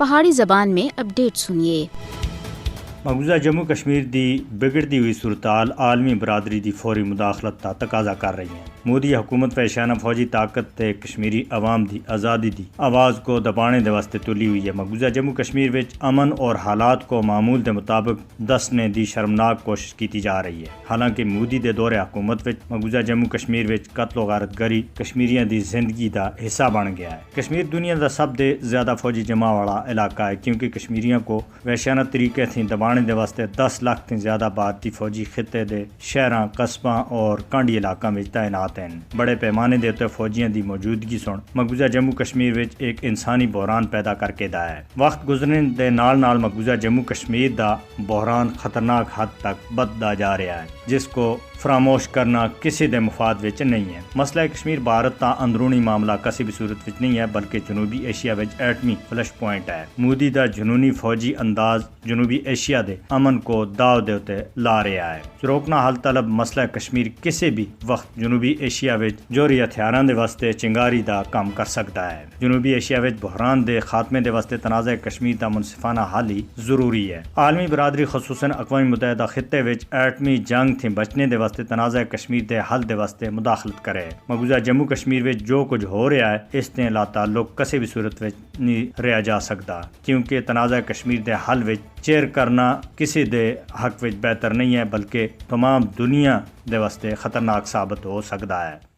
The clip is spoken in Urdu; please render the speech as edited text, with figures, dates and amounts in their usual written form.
پہاڑی زبان میں اپڈیٹ سنیے۔ مقبوضہ جموں کشمیر دی بگڑتی ہوئی صورتحال عالمی برادری دی فوری مداخلت کا تقاضا کر رہی ہیں۔ مودی حکومت پیشانہ فوجی طاقت تے کشمیری عوام دی آزادی دی آواز کو دبانے دے واسطے تلی ہوئی ہے۔ مقبوضہ جموں کشمیر وچ امن اور حالات کو معمول دے مطابق دسنے دی شرمناک کوشش کیتی جا رہی ہے۔ حالانکہ مودی دے دور حکومت وچ مقبوضہ جموں کشمیر وچ قتل و غارت گری کشمیریاں دی زندگی دا حصہ بن گیا ہے۔ کشمیر دنیا دا سب دے زیادہ فوجی جمع والا علاقہ ہے، کیونکہ کشمیریاں کو وحشیانہ طریقے تھی دبانے دے واسطے 10 لاکھ تھی زیادہ بھارتی فوجی خطے دے شہراں، قصباں اور کنڈی علاقوں میں تعینات ہیں۔ بڑے پیمانے دے تے فوجیاں دی موجودگی سن مقبوضہ جموں کشمیر وچ ایک انسانی بحران پیدا کر کے دا ہے۔ وقت گزرنے دے نال نال مقبوضہ جموں کشمیر دا بحران خطرناک حد تک بدتا جا رہا ہے، جس کو فراموش کرنا کسی دے مفاد وچ نہیں ہے۔ مسئلہ کشمیر بھارت تا اندرونی معاملہ کسی بھی صورت وچ نہیں ہے، بلکہ جنوبی ایشیا وچ ایٹمی فلش پوائنٹ ہے۔ مودی دا جنونی فوجی انداز جنوبی ایشیا دے امن کو داؤ دے اتے لا رہا ہے۔ روکنا حل طلب مسئلہ کشمیر کسی بھی وقت جنوبی ایشیا وچ جوہری ہتھیاراں دے واسطے چنگاری دا کام کر سکتا ہے۔ جنوبی ایشیا وچ بحران دے خاتمے دے واسطے تنازع کشمیر دا منصفانہ حل ہی ضروری ہے۔ عالمی برادری خصوصاً اقوام متحدہ خطے وچ ایٹمی جنگ تھی بچنے دے واسطے تنازع کشمیر دے حل دے واسطے مداخلت کرے۔ مقبوضہ جموں کشمیر وچ جو کچھ ہو رہا ہے اس تے لا تعلق کسی بھی صورت وچ نہیں رہا جا سکتا، کیونکہ تنازع کشمیر دے حل وچ چیر کرنا کسی دے حق وچ بہتر نہیں ہے، بلکہ تمام دنیا دے واسطے خطرناک ثابت ہو سکتا ہے۔